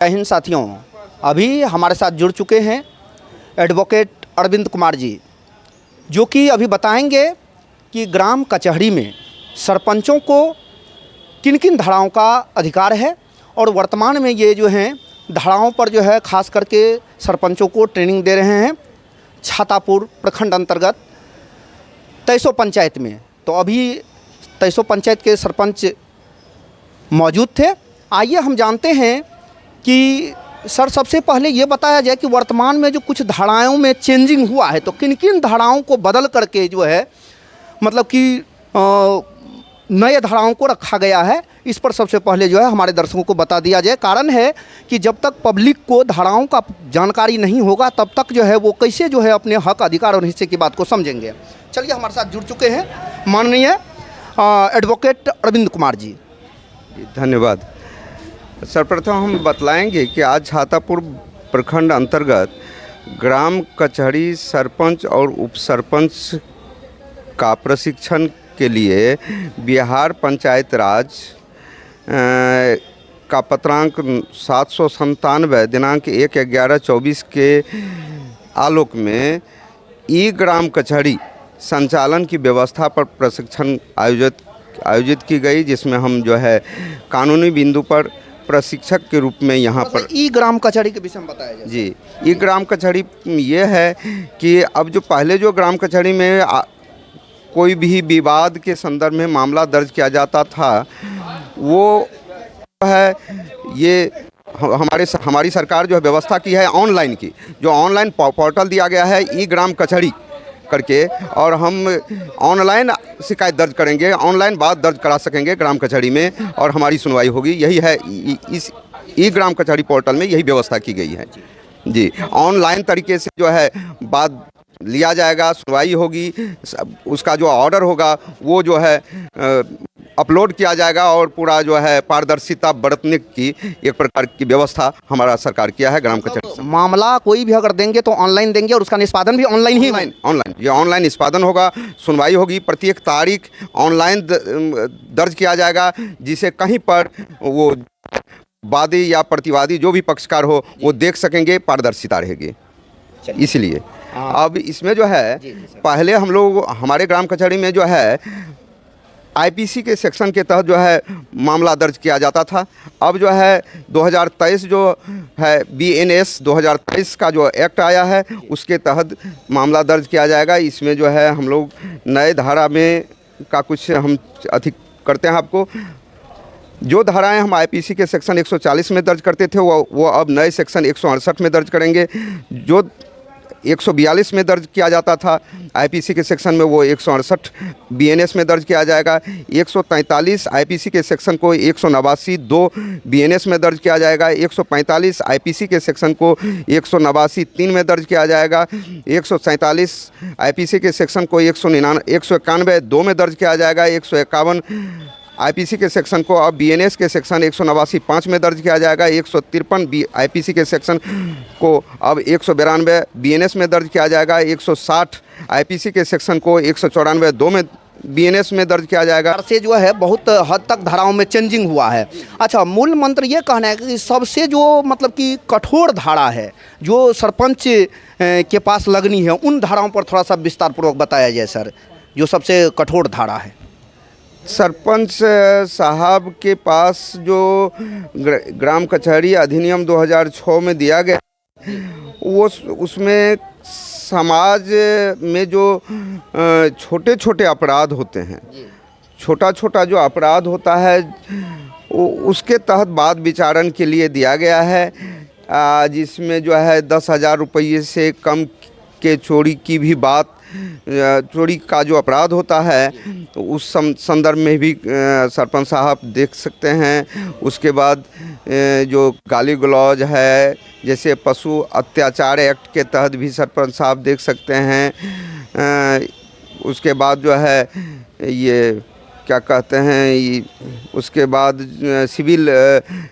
जय हिंद साथियों। अभी हमारे साथ जुड़ चुके हैं एडवोकेट अरविंद कुमार जी, जो कि अभी बताएंगे कि ग्राम कचहरी में सरपंचों को किन किन धाराओं का अधिकार है और वर्तमान में ये जो हैं धाराओं पर जो है खास करके सरपंचों को ट्रेनिंग दे रहे हैं छातापुर प्रखंड अंतर्गत तेईसों पंचायत में। तो अभी तेईसों पंचायत के सरपंच मौजूद थे। आइए हम जानते हैं कि सर सबसे पहले ये बताया जाए कि वर्तमान में जो कुछ धाराओं में चेंजिंग हुआ है तो किन किन धाराओं को बदल करके जो है मतलब कि नए धाराओं को रखा गया है, इस पर सबसे पहले जो है हमारे दर्शकों को बता दिया जाए। कारण है कि जब तक पब्लिक को धाराओं का जानकारी नहीं होगा तब तक जो है वो कैसे जो है अपने हक अधिकार और हिस्से की बात को समझेंगे। चलिए हमारे साथ जुड़ चुके हैं माननीय एडवोकेट अरविंद कुमार जी। धन्यवाद। सर्वप्रथम हम बतलाएंगे कि आज छातापुर प्रखंड अंतर्गत ग्राम कचहरी सरपंच और उप सरपंच का प्रशिक्षण के लिए बिहार पंचायत राज का पत्रांक 797 दिनांक 1/11/24 के आलोक में ई ग्राम कचहरी संचालन की व्यवस्था पर प्रशिक्षण आयोजित की गई, जिसमें हम जो है कानूनी बिंदु पर प्रशिक्षक के रूप में यहाँ पर ई ग्राम कचहरी के विषय में बताया जाए। जी, ई ग्राम कचहरी ये है कि अब जो पहले जो ग्राम कचहरी में कोई भी विवाद के संदर्भ में मामला दर्ज किया जाता था, वो है ये हमारी सरकार जो है व्यवस्था की है ऑनलाइन की, जो ऑनलाइन पोर्टल दिया गया है ई ग्राम कचहरी करके, और हम ऑनलाइन शिकायत दर्ज करेंगे, ऑनलाइन बात दर्ज करा सकेंगे ग्राम कचहरी में और हमारी सुनवाई होगी। यही है इस ई ग्राम कचहरी पोर्टल में यही व्यवस्था की गई है जी। ऑनलाइन तरीके से जो है बात लिया जाएगा, सुनवाई होगी, उसका जो ऑर्डर होगा वो जो है अपलोड किया जाएगा और पूरा जो है पारदर्शिता बरतने की एक प्रकार की व्यवस्था हमारा सरकार किया है ग्राम कचहरी से। मामला कोई भी अगर देंगे तो ऑनलाइन देंगे और उसका निष्पादन भी ऑनलाइन ही ऑनलाइन ये ऑनलाइन निष्पादन होगा, सुनवाई होगी, प्रत्येक तारीख ऑनलाइन दर्ज किया जाएगा, जिसे कहीं पर वो वादी या प्रतिवादी जो भी पक्षकार हो वो देख सकेंगे, पारदर्शिता रहेगी। इसलिए अब इसमें जो है पहले हम लोग हमारे ग्राम कचहरी में जो है आईपीसी के सेक्शन के तहत जो है मामला दर्ज किया जाता था। अब जो है 2023 जो है बीएनएस 2023 का जो एक्ट आया है उसके तहत मामला दर्ज किया जाएगा। इसमें जो है हम लोग नए धारा में का कुछ हम अधिक करते हैं। आपको जो धाराएं हम आईपीसी के सेक्शन 140 में दर्ज करते थे वो अब नए सेक्शन 168 में दर्ज करेंगे। जो 142 में दर्ज किया जाता था आईपीसी के सेक्शन में वो 168 बीएनएस में दर्ज किया जाएगा। 143 आईपीसी के सेक्शन को 189(2) बीएनएस में दर्ज किया जाएगा। 145 आईपीसी के सेक्शन को 189(3) में दर्ज किया जाएगा। 147 आईपीसी के सेक्शन को 191(2) में दर्ज किया जाएगा। 151 आईपीसी के सेक्शन को अब बीएनएस के सेक्शन 189(5) में दर्ज किया जाएगा। 153 आईपीसी के सेक्शन को अब 192 बीएनएस में दर्ज किया जाएगा। 160 आईपीसी के सेक्शन को 194(2) में बीएनएस में दर्ज किया जाएगा। से जो है बहुत हद तक धाराओं में चेंजिंग हुआ है। अच्छा, मूल मंत्र ये कहना है कि सबसे जो मतलब कि कठोर धारा है जो सरपंच के पास लगनी है, उन धाराओं पर थोड़ा सा विस्तार पूर्वक बताया जाए सर, जो सबसे कठोर धारा है। सरपंच साहब के पास जो ग्राम कचहरी अधिनियम 2006 में दिया गया वो उसमें समाज में जो छोटे छोटे अपराध होते हैं, छोटा छोटा जो अपराध होता है उसके तहत वाद विचारण के लिए दिया गया है, जिसमें जो है 10,000 रुपये से कम के चोरी की भी बात, चोरी का जो अपराध होता है तो उस संदर्भ में भी सरपंच साहब देख सकते हैं। उसके बाद जो गाली गलौज है, जैसे पशु अत्याचार एक्ट के तहत भी सरपंच साहब देख सकते हैं। उसके बाद जो है ये क्या कहते हैं, उसके बाद सिविल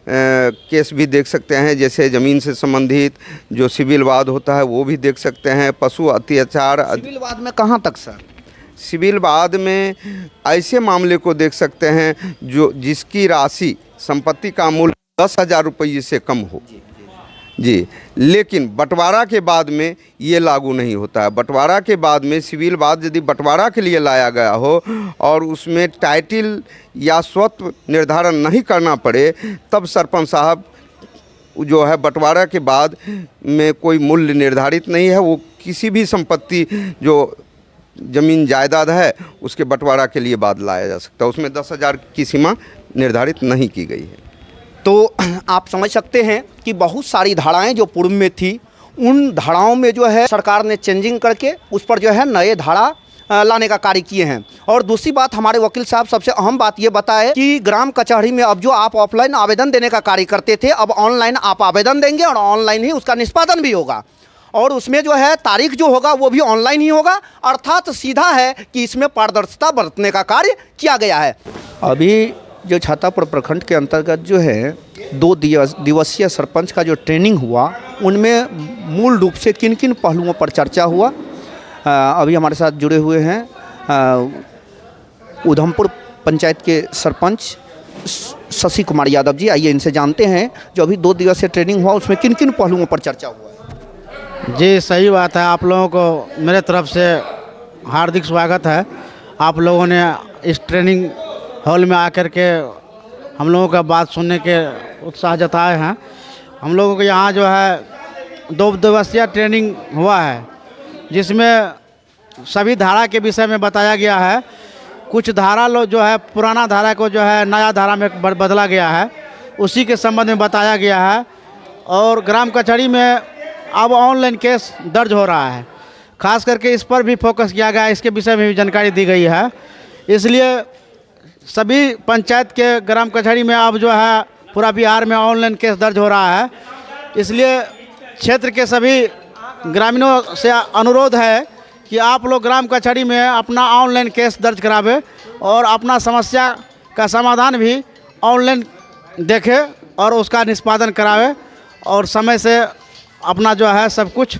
केस भी देख सकते हैं, जैसे ज़मीन से संबंधित जो सिविल वाद होता है वो भी देख सकते हैं। पशु अत्याचार सिविल वाद में कहाँ तक सर? सिविल वाद में ऐसे मामले को देख सकते हैं जो जिसकी राशि संपत्ति का मूल्य 10,000 रुपये से कम हो जी। लेकिन बंटवारा के बाद में ये लागू नहीं होता है। बंटवारा के बाद में सिविल बाद यदि बंटवारा के लिए लाया गया हो और उसमें टाइटिल या स्वत्व निर्धारण नहीं करना पड़े, तब सरपंच साहब जो है बंटवारा के बाद में कोई मूल्य निर्धारित नहीं है, वो किसी भी संपत्ति जो ज़मीन जायदाद है उसके बंटवारा के लिए बाद लाया जा सकता है। उसमें 10,000 की सीमा निर्धारित नहीं की गई है। तो आप समझ सकते हैं कि बहुत सारी धाराएं जो पूर्व में थी, उन धाराओं में जो है सरकार ने चेंजिंग करके उस पर जो है नए धारा लाने का कार्य किए हैं। और दूसरी बात, हमारे वकील साहब सबसे अहम बात ये बताए कि ग्राम कचहरी में अब जो आप ऑफलाइन आवेदन देने का कार्य करते थे, अब ऑनलाइन आप आवेदन देंगे और ऑनलाइन ही उसका निष्पादन भी होगा। और उसमें जो है तारीख जो होगा वो भी ऑनलाइन ही होगा, अर्थात सीधा है कि इसमें पारदर्शिता बरतने का कार्य किया गया है। अभी जो छातापुर प्रखंड के अंतर्गत जो है 2 दिवसीय सरपंच का जो ट्रेनिंग हुआ, उनमें मूल रूप से किन किन पहलुओं पर चर्चा हुआ, अभी हमारे साथ जुड़े हुए हैं उधमपुर पंचायत के सरपंच शशि कुमार यादव जी। आइए इनसे जानते हैं जो अभी 2 दिवसीय ट्रेनिंग हुआ उसमें किन किन पहलुओं पर चर्चा हुआ है। जी सही बात है। आप लोगों को मेरे तरफ से हार्दिक स्वागत है। आप लोगों ने इस ट्रेनिंग हॉल में आकर के हम लोगों का बात सुनने के उत्साह जताए हैं। हम लोगों को यहाँ जो है 2 दिवसीय ट्रेनिंग हुआ है, जिसमें सभी धारा के विषय में बताया गया है। कुछ धारा लो जो है पुराना धारा को जो है नया धारा में बदला गया है, उसी के संबंध में बताया गया है। और ग्राम कचहरी में अब ऑनलाइन केस दर्ज हो रहा है, खास करके इस पर भी फोकस किया गया है, इसके विषय में भी जानकारी दी गई है। इसलिए सभी पंचायत के ग्राम कचहरी में अब जो है पूरा बिहार में ऑनलाइन केस दर्ज हो रहा है। इसलिए क्षेत्र के सभी ग्रामीणों से अनुरोध है कि आप लोग ग्राम कचहरी में अपना ऑनलाइन केस दर्ज करावे और अपना समस्या का समाधान भी ऑनलाइन देखें और उसका निष्पादन करावे और समय से अपना जो है सब कुछ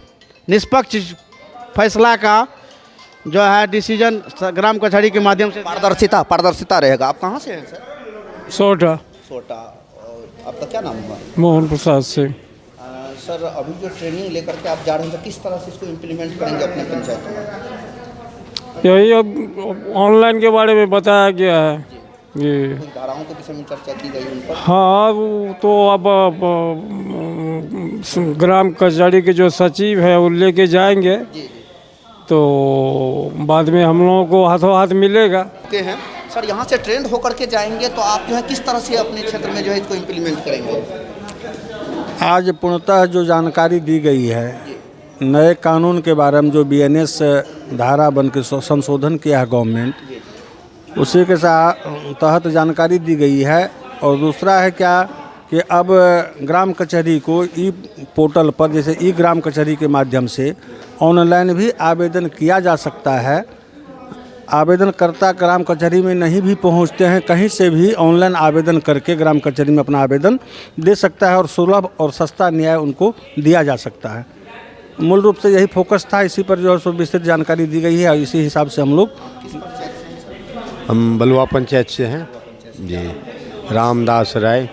निष्पक्ष फैसला का जो है डिसीजन ग्राम कचहरी के माध्यम से पारदर्शिता रहेगा। आप कहाँ से हैं सर? सोटा। और आपका क्या नाम हुआ? मोहन प्रसाद से। सर अभी जो ट्रेनिंग लेकर के आप जा रहे हैं तो किस तरह से इसको इम्प्लीमेंट करेंगे अपने पंचायत में? यही अब ऑनलाइन के बारे में बताया गया है जी। कुछ धाराओं के विषय में चर्चा की गई उन पर? हाँ, वो तो अब ग्राम कचहरी के जो सचिव है वो लेके जाएंगे, तो बाद में हम लोगों को हाथों हाथ मिलेगा। हैं सर, यहाँ से ट्रेंड होकर के जाएंगे तो आप जो है किस तरह से अपने क्षेत्र में जो है इसको इम्प्लीमेंट करेंगे? आज पूर्णतः जो जानकारी दी गई है नए कानून के बारे में, जो BNS धारा बन के संशोधन किया है गवर्नमेंट, उसी के तहत जानकारी दी गई है। और दूसरा है क्या कि अब ग्राम कचहरी को ई पोर्टल पर, जैसे ई ग्राम कचहरी के माध्यम से ऑनलाइन भी आवेदन किया जा सकता है। आवेदनकर्ता ग्राम कचहरी में नहीं भी पहुंचते हैं, कहीं से भी ऑनलाइन आवेदन करके ग्राम कचहरी में अपना आवेदन दे सकता है और सुलभ और सस्ता न्याय उनको दिया जा सकता है। मूल रूप से यही फोकस था, इसी पर जो है विस्तृत जानकारी दी गई है और इसी हिसाब से हम बलुआ पंचायत से हैं जी, रामदास राय।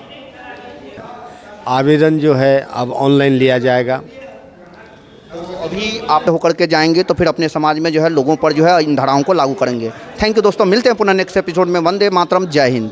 आवेदन जो है अब ऑनलाइन लिया जाएगा। अभी आप होकर के जाएंगे तो फिर अपने समाज में जो है लोगों पर जो है इन धाराओं को लागू करेंगे। थैंक यू दोस्तों, मिलते हैं पुनः नेक्स्ट एपिसोड में। वंदे मातरम, जय हिंद।